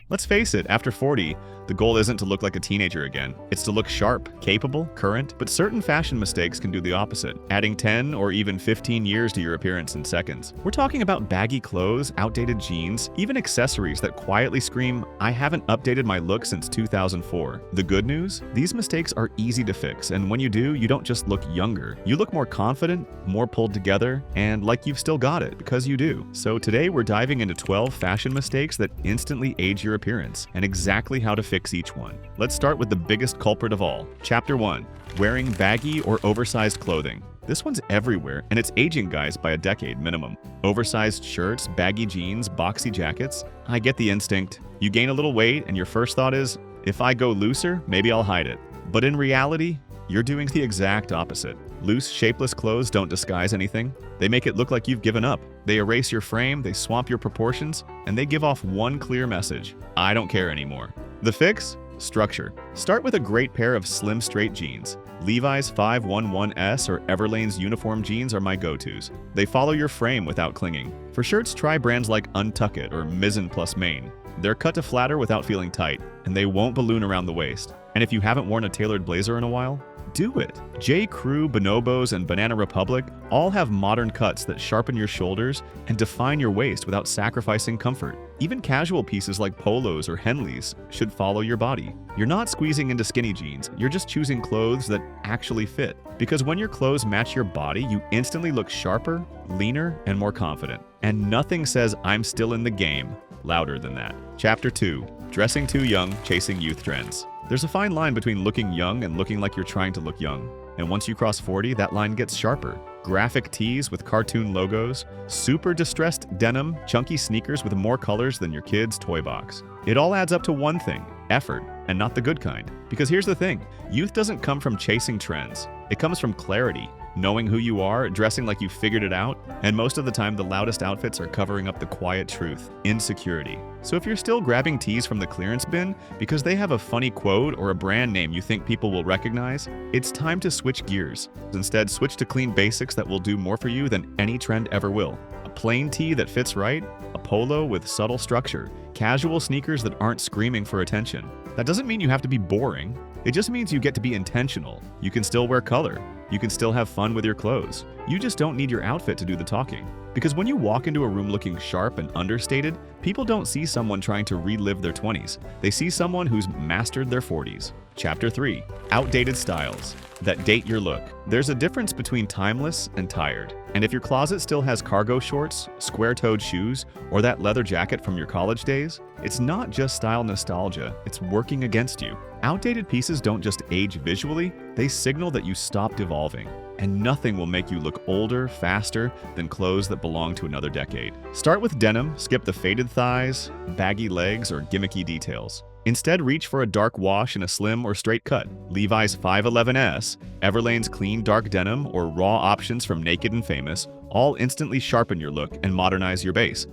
Let's face it, after 40, the goal isn't to look like a teenager again. It's to look sharp, capable, current, but certain fashion mistakes can do the opposite, adding 10 or even 15 years to your appearance in seconds. We're talking about baggy clothes, outdated jeans, even accessories that quietly scream, "I haven't updated my look since 2004. The good news? These mistakes are easy to fix, and when you do, you don't just look younger. You look more confident, more pulled together, and like you've still got it, because you do. So today we're diving into 12 fashion mistakes that instantly age your appearance, and exactly how to fix each one. Let's start with the biggest culprit of all. Chapter 1. Wearing baggy or oversized clothing. This one's everywhere, and it's aging guys by a decade minimum. Oversized shirts, baggy jeans, boxy jackets. I get the instinct. You gain a little weight, and your first thought is, if I go looser, maybe I'll hide it. But in reality, you're doing the exact opposite. Loose, shapeless clothes don't disguise anything. They make it look like you've given up. They erase your frame, they swamp your proportions, and they give off one clear message: I don't care anymore. The fix? Structure. Start with a great pair of slim straight jeans. Levi's 511S or Everlane's uniform jeans are my go-tos. They follow your frame without clinging. For shirts, try brands like Untuck It or Mizzen plus Main. They're cut to flatter without feeling tight, and they won't balloon around the waist. And if you haven't worn a tailored blazer in a while, do it. J. Crew, Bonobos, and Banana Republic all have modern cuts that sharpen your shoulders and define your waist without sacrificing comfort. Even casual pieces like polos or Henleys should follow your body. You're not squeezing into skinny jeans, you're just choosing clothes that actually fit. Because when your clothes match your body, you instantly look sharper, leaner, and more confident. And nothing says "I'm still in the game" louder than that. Chapter 2. Dressing too young, chasing youth trends. There's a fine line between looking young and looking like you're trying to look young. And once you cross 40, that line gets sharper. Graphic tees with cartoon logos, super distressed denim, chunky sneakers with more colors than your kid's toy box. It all adds up to one thing: effort, and not the good kind. Because here's the thing, youth doesn't come from chasing trends. It comes from clarity, knowing who you are, dressing like you figured it out, and most of the time the loudest outfits are covering up the quiet truth: insecurity. So if you're still grabbing tees from the clearance bin because they have a funny quote or a brand name you think people will recognize, it's time to switch gears. Instead, switch to clean basics that will do more for you than any trend ever will. A plain tee that fits right, a polo with subtle structure, casual sneakers that aren't screaming for attention. That doesn't mean you have to be boring. It just means you get to be intentional. You can still wear color. You can still have fun with your clothes. You just don't need your outfit to do the talking. Because when you walk into a room looking sharp and understated, people don't see someone trying to relive their 20s. They see someone who's mastered their 40s. Chapter 3. Outdated styles that date your look. There's a difference between timeless and tired. And if your closet still has cargo shorts, square-toed shoes, or that leather jacket from your college days, it's not just style nostalgia, it's working against you. Outdated pieces don't just age visually, they signal that you stopped evolving. And nothing will make you look older, faster than clothes that belong to another decade. Start with denim, skip the faded thighs, baggy legs, or gimmicky details. Instead, reach for a dark wash and a slim or straight cut. Levi's 511S, Everlane's clean dark denim, or raw options from Naked and Famous all instantly sharpen your look and modernize your base.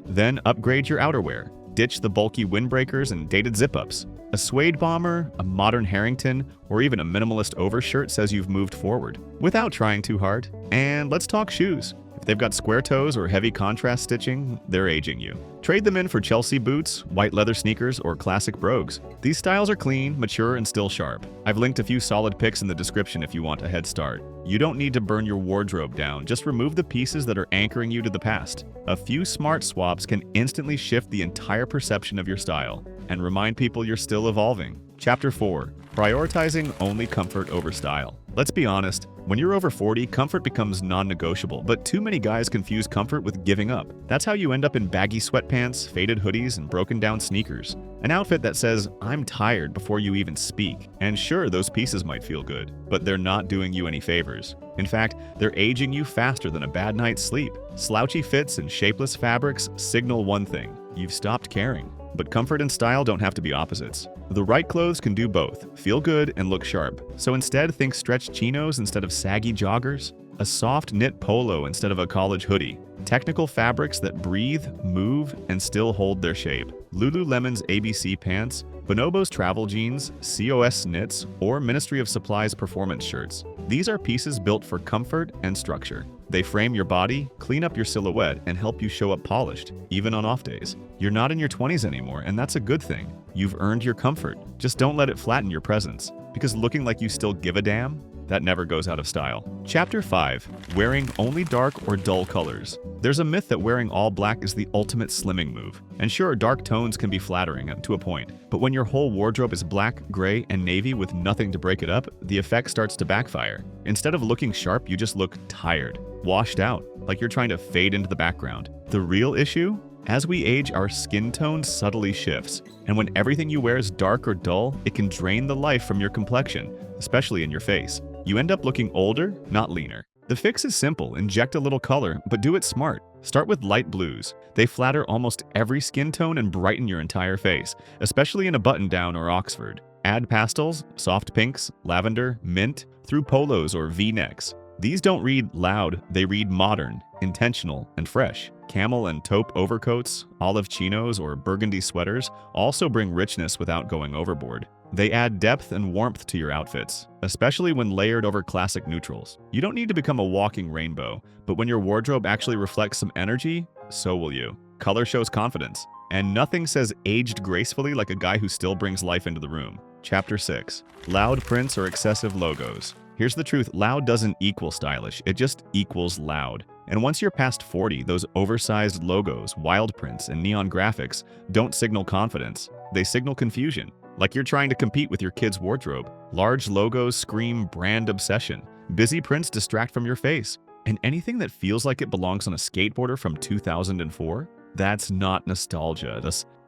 Then upgrade your outerwear. Ditch the bulky windbreakers and dated zip-ups. A suede bomber, a modern Harrington, or even a minimalist overshirt says you've moved forward, without trying too hard. And let's talk shoes. If they've got square toes or heavy contrast stitching, they're aging you. Trade them in for Chelsea boots, white leather sneakers, or classic brogues. These styles are clean, mature, and still sharp. I've linked a few solid pics in the description if you want a head start. You don't need to burn your wardrobe down, just remove the pieces that are anchoring you to the past. A few smart swaps can instantly shift the entire perception of your style and remind people you're still evolving. Chapter 4. Prioritizing only comfort over style. Let's be honest, when you're over 40, comfort becomes non-negotiable, but too many guys confuse comfort with giving up. That's how you end up in baggy sweatpants, faded hoodies, and broken down sneakers. An outfit that says, "I'm tired" before you even speak. And sure, those pieces might feel good, but they're not doing you any favors. In fact, they're aging you faster than a bad night's sleep. Slouchy fits and shapeless fabrics signal one thing: you've stopped caring. But comfort and style don't have to be opposites. The right clothes can do both, feel good and look sharp. So instead, think stretched chinos instead of saggy joggers, a soft knit polo instead of a college hoodie, technical fabrics that breathe, move, and still hold their shape. Lululemon's ABC pants, Bonobos travel jeans, COS knits, or Ministry of Supply's performance shirts. These are pieces built for comfort and structure. They frame your body, clean up your silhouette, and help you show up polished, even on off days. You're not in your 20s anymore, and that's a good thing. You've earned your comfort. Just don't let it flatten your presence, because looking like you still give a damn, that never goes out of style. Chapter 5. Wearing only dark or dull colors. There's a myth that wearing all black is the ultimate slimming move. And sure, dark tones can be flattering to a point, but when your whole wardrobe is black, gray, and navy with nothing to break it up, the effect starts to backfire. Instead of looking sharp, you just look tired, washed out, like you're trying to fade into the background. The real issue? As we age, our skin tone subtly shifts, and when everything you wear is dark or dull, it can drain the life from your complexion, especially in your face. You end up looking older, not leaner. The fix is simple: inject a little color, but do it smart. Start with light blues. They flatter almost every skin tone and brighten your entire face, especially in a button-down or Oxford. Add pastels, soft pinks, lavender, mint, through polos or V-necks. These don't read loud, they read modern, intentional, and fresh. Camel and taupe overcoats, olive chinos, or burgundy sweaters also bring richness without going overboard. They add depth and warmth to your outfits, especially when layered over classic neutrals. You don't need to become a walking rainbow, but when your wardrobe actually reflects some energy, so will you. Color shows confidence, and nothing says aged gracefully like a guy who still brings life into the room. Chapter 6. Loud prints or excessive logos. Here's the truth: loud doesn't equal stylish, it just equals loud. And once you're past 40, those oversized logos, wild prints, and neon graphics don't signal confidence, they signal confusion. Like you're trying to compete with your kid's wardrobe. Large logos scream brand obsession. Busy prints distract from your face. And anything that feels like it belongs on a skateboarder from 2004? That's not nostalgia.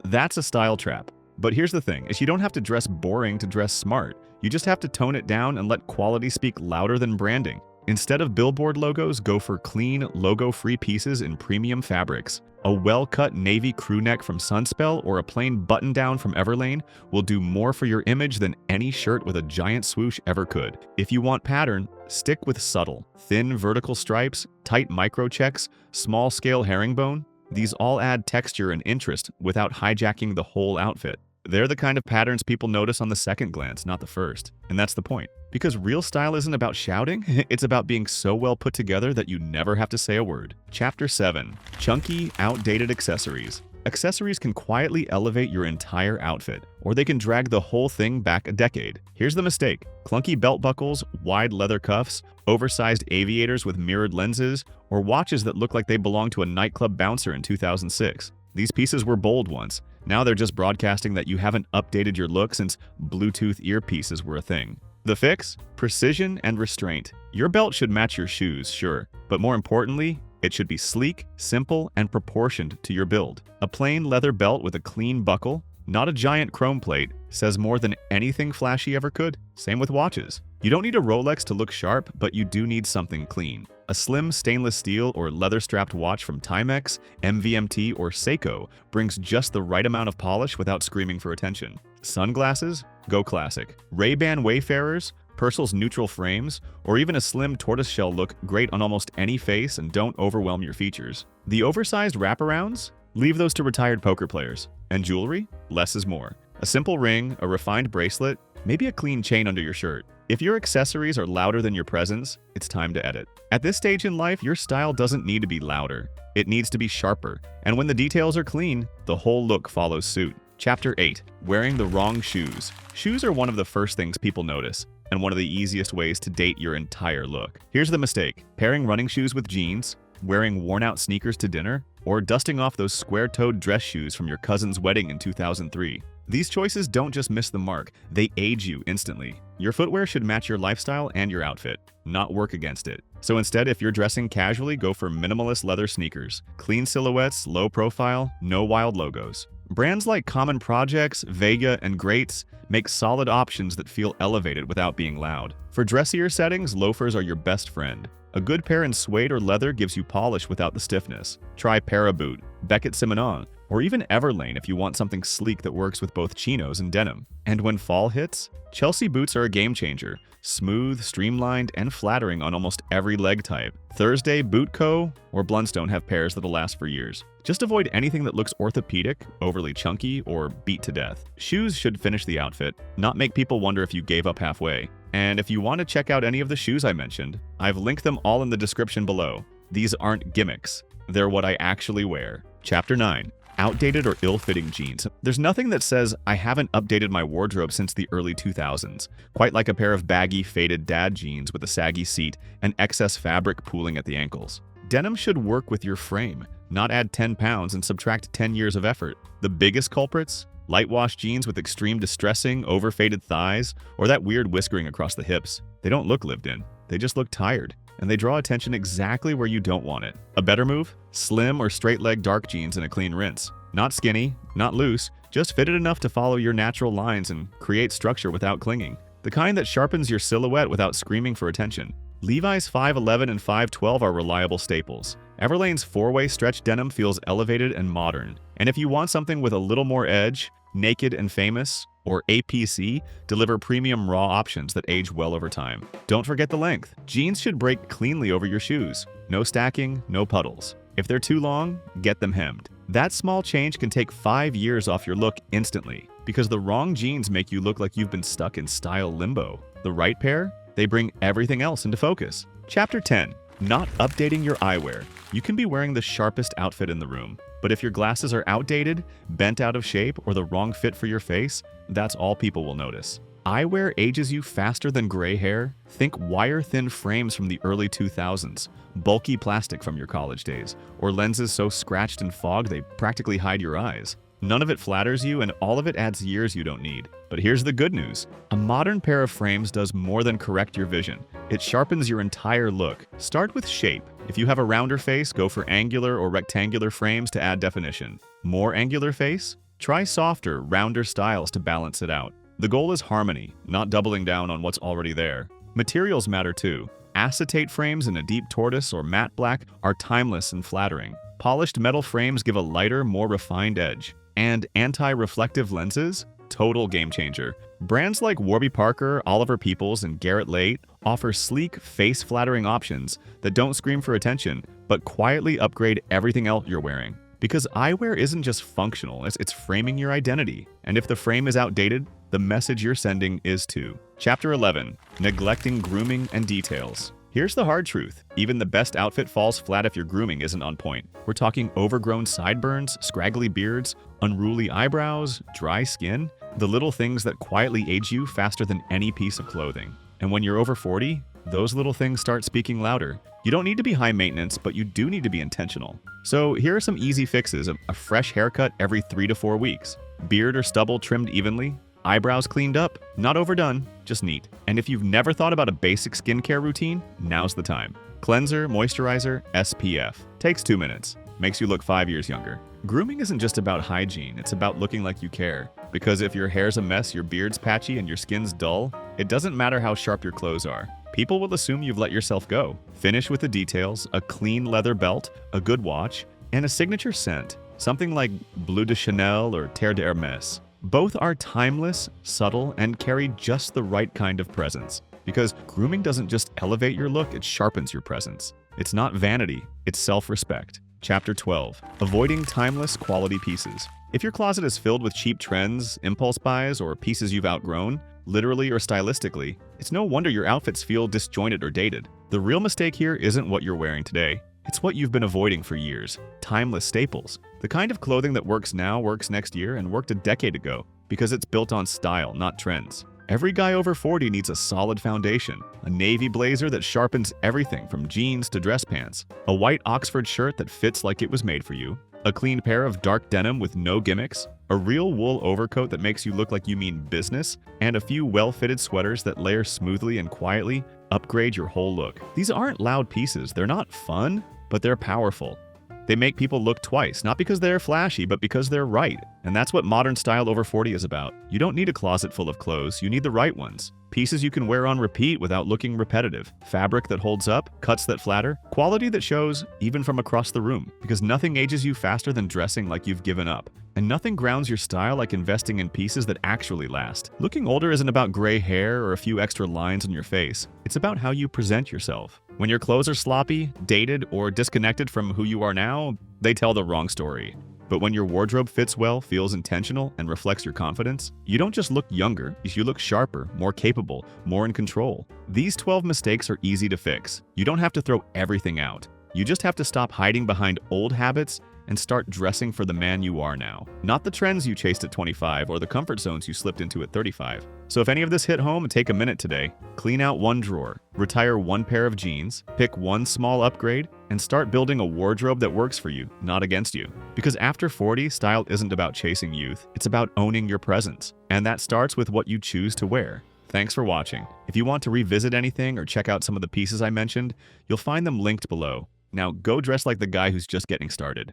That's a style trap. But here's the thing, is you don't have to dress boring to dress smart. You just have to tone it down and let quality speak louder than branding. Instead of billboard logos, go for clean, logo-free pieces in premium fabrics. A well-cut navy crew neck from Sunspell or a plain button-down from Everlane will do more for your image than any shirt with a giant swoosh ever could. If you want pattern, stick with subtle, thin vertical stripes, tight micro checks, small-scale herringbone. These all add texture and interest without hijacking the whole outfit. They're the kind of patterns people notice on the second glance, not the first. And that's the point. Because real style isn't about shouting, it's about being so well put together that you never have to say a word. Chapter 7. Chunky, outdated accessories. Accessories can quietly elevate your entire outfit, or they can drag the whole thing back a decade. Here's the mistake: clunky belt buckles, wide leather cuffs, oversized aviators with mirrored lenses, or watches that look like they belong to a nightclub bouncer in 2006. These pieces were bold once. Now they're just broadcasting that you haven't updated your look since Bluetooth earpieces were a thing. The fix? Precision and restraint. Your belt should match your shoes, sure, but more importantly, it should be sleek, simple, and proportioned to your build. A plain leather belt with a clean buckle, not a giant chrome plate, says more than anything flashy ever could. Same with watches. You don't need a Rolex to look sharp, but you do need something clean. A slim stainless steel or leather-strapped watch from Timex, MVMT, or Seiko brings just the right amount of polish without screaming for attention. Sunglasses? Go classic. Ray-Ban Wayfarers? Purcell's neutral frames? Or even a slim tortoiseshell look great on almost any face and don't overwhelm your features. The oversized wraparounds? Leave those to retired poker players. And jewelry? Less is more. A simple ring, a refined bracelet, maybe a clean chain under your shirt. If your accessories are louder than your presence, it's time to edit. At this stage in life, your style doesn't need to be louder. It needs to be sharper. And when the details are clean, the whole look follows suit. Chapter 8. Wearing the wrong shoes. Shoes are one of the first things people notice, and one of the easiest ways to date your entire look. Here's the mistake: pairing running shoes with jeans, wearing worn-out sneakers to dinner, or dusting off those square-toed dress shoes from your cousin's wedding in 2003. These choices don't just miss the mark, they age you instantly. Your footwear should match your lifestyle and your outfit, not work against it. So instead, if you're dressing casually, go for minimalist leather sneakers. Clean silhouettes, low profile, no wild logos. Brands like Common Projects, Vega, and Greats make solid options that feel elevated without being loud. For dressier settings, loafers are your best friend. A good pair in suede or leather gives you polish without the stiffness. Try Paraboot, Beckett Simonon, or even Everlane if you want something sleek that works with both chinos and denim. And when fall hits, Chelsea boots are a game changer. Smooth, streamlined, and flattering on almost every leg type. Thursday, Boot Co. or Blundstone have pairs that'll last for years. Just avoid anything that looks orthopedic, overly chunky, or beat to death. Shoes should finish the outfit, not make people wonder if you gave up halfway. And if you want to check out any of the shoes I mentioned, I've linked them all in the description below. These aren't gimmicks. They're what I actually wear. Chapter 9. Outdated or ill-fitting jeans. There's nothing that says I haven't updated my wardrobe since the early 2000s, quite like a pair of baggy, faded dad jeans with a saggy seat and excess fabric pooling at the ankles. Denim should work with your frame, not add 10 pounds and subtract 10 years of effort. The biggest culprits? Light wash jeans with extreme distressing, over-faded thighs, or that weird whiskering across the hips. They don't look lived in. They just look tired, and they draw attention exactly where you don't want it. A better move? Slim or straight-leg dark jeans in a clean rinse. Not skinny, not loose, just fitted enough to follow your natural lines and create structure without clinging. The kind that sharpens your silhouette without screaming for attention. Levi's 511 and 512 are reliable staples. Everlane's 4-way stretch denim feels elevated and modern. And if you want something with a little more edge, Naked and Famous, or APC deliver premium raw options that age well over time. Don't forget the length. Jeans should break cleanly over your shoes. No stacking, no puddles. If they're too long, get them hemmed. That small change can take 5 years off your look instantly, because the wrong jeans make you look like you've been stuck in style limbo. The right pair? They bring everything else into focus. Chapter 10. Not updating your eyewear. You can be wearing the sharpest outfit in the room, but if your glasses are outdated, bent out of shape, or the wrong fit for your face, that's all people will notice. Eyewear ages you faster than gray hair. Think wire-thin frames from the early 2000s, bulky plastic from your college days, or lenses so scratched and fogged they practically hide your eyes. None of it flatters you, and all of it adds years you don't need. But here's the good news. A modern pair of frames does more than correct your vision. It sharpens your entire look. Start with shape. If you have a rounder face, go for angular or rectangular frames to add definition. More angular face? Try softer, rounder styles to balance it out. The goal is harmony, not doubling down on what's already there. Materials matter too. Acetate frames in a deep tortoise or matte black are timeless and flattering. Polished metal frames give a lighter, more refined edge. And anti-reflective lenses? Total game changer. Brands like Warby Parker, Oliver Peoples, and Garrett Late offer sleek, face-flattering options that don't scream for attention, but quietly upgrade everything else you're wearing. Because eyewear isn't just functional, it's framing your identity. And if the frame is outdated, the message you're sending is too. Chapter 11. Neglecting grooming and details. Here's the hard truth. Even the best outfit falls flat if your grooming isn't on point. We're talking overgrown sideburns, scraggly beards, unruly eyebrows, dry skin, the little things that quietly age you faster than any piece of clothing. And when you're over 40, those little things start speaking louder. You don't need to be high maintenance, but you do need to be intentional. So here are some easy fixes. A fresh haircut every 3 to 4 weeks. Beard or stubble trimmed evenly. Eyebrows cleaned up, not overdone, just neat. And if you've never thought about a basic skincare routine, now's the time. Cleanser, moisturizer, SPF. Takes 2 minutes. Makes you look 5 years younger. Grooming isn't just about hygiene, it's about looking like you care. Because if your hair's a mess, your beard's patchy, and your skin's dull, it doesn't matter how sharp your clothes are. People will assume you've let yourself go. Finish with the details, a clean leather belt, a good watch, and a signature scent. Something like Bleu de Chanel or Terre d'Hermès. Both are timeless, subtle, and carry just the right kind of presence. Because grooming doesn't just elevate your look, it sharpens your presence. It's not vanity, it's self-respect. Chapter 12. Avoiding timeless quality pieces. If your closet is filled with cheap trends, impulse buys, or pieces you've outgrown, literally or stylistically, it's no wonder your outfits feel disjointed or dated. The real mistake here isn't what you're wearing today. It's what you've been avoiding for years. Timeless staples. The kind of clothing that works now works next year and worked a decade ago because it's built on style, not trends. Every guy over 40 needs a solid foundation. A navy blazer that sharpens everything from jeans to dress pants. A white Oxford shirt that fits like it was made for you. A clean pair of dark denim with no gimmicks. A real wool overcoat that makes you look like you mean business. And a few well-fitted sweaters that layer smoothly and quietly upgrade your whole look. These aren't loud pieces. They're not fun, but they're powerful. They make people look twice, not because they're flashy, but because they're right. And that's what modern style over 40 is about. You don't need a closet full of clothes, you need the right ones. Pieces you can wear on repeat without looking repetitive. Fabric that holds up, cuts that flatter, quality that shows even from across the room. Because nothing ages you faster than dressing like you've given up. And nothing grounds your style like investing in pieces that actually last. Looking older isn't about gray hair or a few extra lines on your face. It's about how you present yourself. When your clothes are sloppy, dated, or disconnected from who you are now, they tell the wrong story. But when your wardrobe fits well, feels intentional, and reflects your confidence, you don't just look younger, you look sharper, more capable, more in control. These 12 mistakes are easy to fix. You don't have to throw everything out. You just have to stop hiding behind old habits and start dressing for the man you are now, not the trends you chased at 25 or the comfort zones you slipped into at 35. So if any of this hit home, take a minute today. Clean out one drawer, retire one pair of jeans, pick one small upgrade, and start building a wardrobe that works for you, not against you. Because after 40, style isn't about chasing youth, it's about owning your presence. And that starts with what you choose to wear. Thanks for watching. If you want to revisit anything or check out some of the pieces I mentioned, you'll find them linked below. Now go dress like the guy who's just getting started.